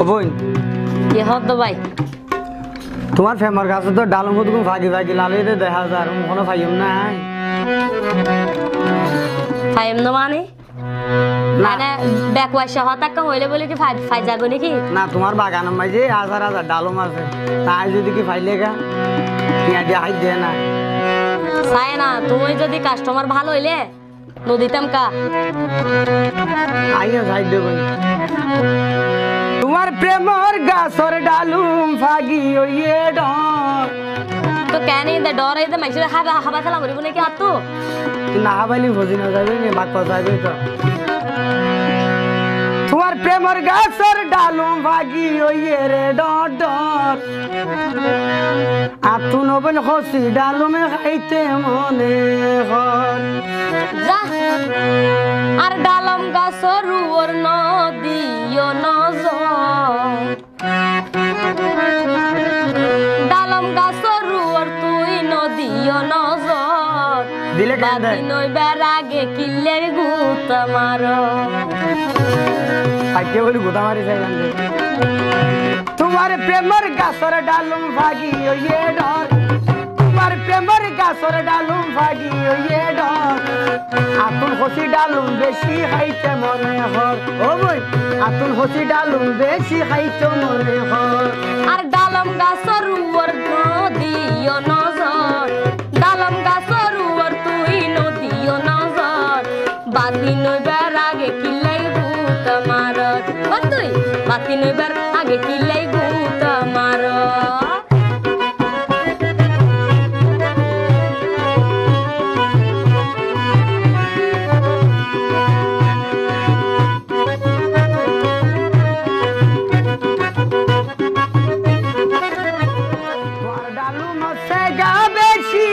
বোন কি হত ভাই তোমার ফেমার কাছে তো ডালম কত ভাগি ভাগি লালিয়ে দেখা যায় আর কোনো ফাইম নাই ফাইম ন মানে মানে ব্যাকওয়াশ হতাকা হইলে বলে কি ফাই যাগো নাকি না তোমার বাগান মাঝে হাজার হাজার ডালম আছে তাই যদি কি ফাইলে গা পেঁয়াজি হাই দে না চাই না তুমি যদি কাস্টমার ভালো হইলে নদীতাম কা আইয়া সাইড দেব তোমার প্রেমর গাছর ডালুম ফাগি ওইয়ে ডর তো কেন দে ডর এই দে মাইছে হাবা হাবা খেলা করিব নাকি আর তো না হাবাইলি ভজি না যাবে নি বাক যাবে তো তোমার প্রেমর গাছর ডালুম ফাগি ওইয়ে রে ডর ডর আতুন বন খসি ডালুমে খাইতে মনে হর যা আর ডালম গাছর ওর নদীও নজর ডালম গাছর ওর তুই নদীও নজর দিলে কান্দে বাদি নইবার আগে কিল্লের গুত মারো আইতে বলি গোদা মারি যাইলাম তোমার প্রেমর গাছর ডালুম ফাগি ওইয়ে ডর তোমার প্রেমর গাছর ডালুম ফাগি ওইয়ে ডর আতুন খসি ডালুম বেশি খাইতে মনে হর ও বই আতুন খসি ডালুম বেশি খাইতে মনে হর আর ডালম গাছর ওর নদীও নজর ডালম গাছর ওর তুই নদীও নজর বাদি নইবার আগে কিল্লাই গুত মারত ও তুই বাদি নইবার আগে কিল্লাই গুত মারত তোমার ডালুম সে গা বেশি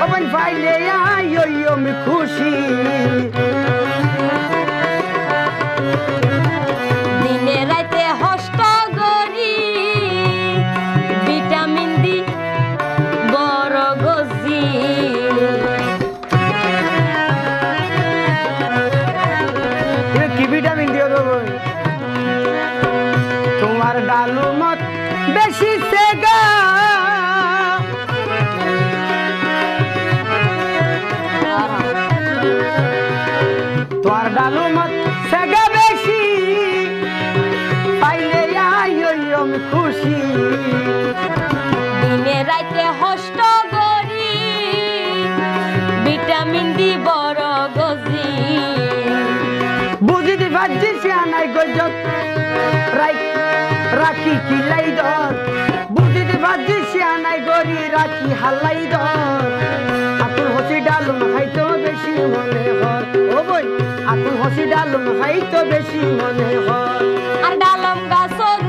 ওপন ফাইলে আইও মি খুশি দিনে রাতে হষ্ট গরি ভিটামিন ডি বড় গজি কি ভিটামিন দিও তো বই তোমার ডালুম বেশি সে গা তোমার ডালুম সে গা বেশি পাইলে আইও মি খুশি দিনে রাতে হষ্ট গরি ভিটামিন ডি বড় গজি বুঝিতে পারছি সিয়ানাই গজত রাখি কিলাই দর বুঝিতে পারছি সিয়ানাই গরি রাখি হালাই দর আতুল হসি ডালুম খাইতো বেশি মনে হর ও বই আতুল হসি ডালুম খাইতো বেশি মনে হর আর ডালম গাছর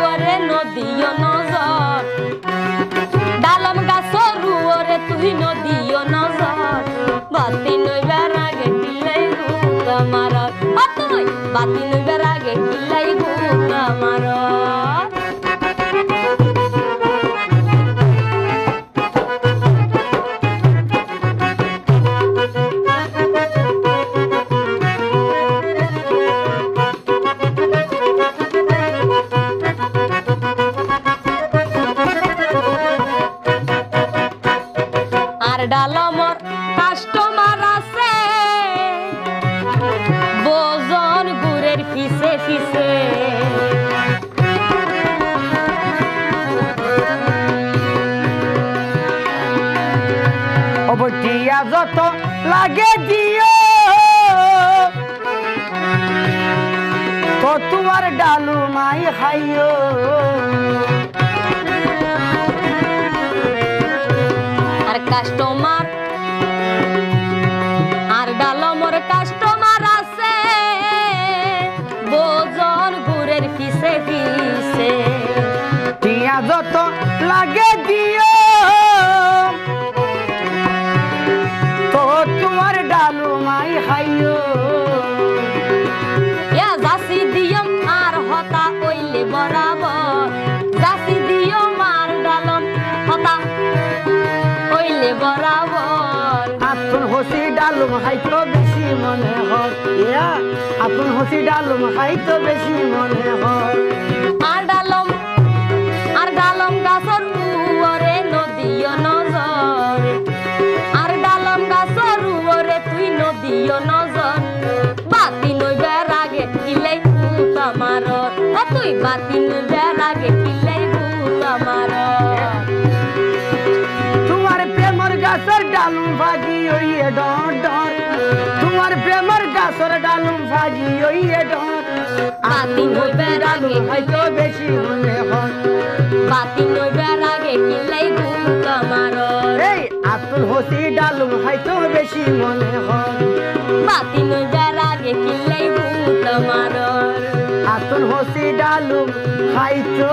ওরে নদীও নজর ডালম গাছর ওরে তুই নদীও নজর বাতি নইবার আগে কিলাই গুত মারত ও তুই বাতি নইবার আগে কিলাই গুত মারত আর ডালমর কাস্টমার আছে বোজন গুড়ের পিছে পিছে অবটিয়া যত লাগে দিও তো তোমার ডালু মাই খাইও আর কাস্টমার আর ডালমর কাস্টমার আছে বোজন গুড়ের পিছে পিছে টিয়া যত লাগে দিও তো তোমার ডালু মাই খাইও ইয়া জাসি দিয়ম আর হতা কইলে বরাবর জাসি দিয়ম আর ডালম হতা কইলে বরাবর আতুন হসি ডালু খাইতো বেশি মনে হর ইয়া আতুন হসি ডালু খাইতো বেশি মনে হর বাতি নইবার আগে কিলাই ভূত আমার তোমার প্রেমর গাছের ডালুম ভাগি ওইয়ে ডর ডর তোমার প্রেমর গাছের ডালুম ভাগি ওইয়ে ডর বাতি নইবার আগে হয়তো বেশি মনে হয় বাতি নইবার আগে কিলাই ভূত আমার এই আতুল হসি ডালুম হয়তো বেশি মনে হয় বাতি নইবার আগে কিলাই ভূত আমার আতুল হসি ডালুম হয়তো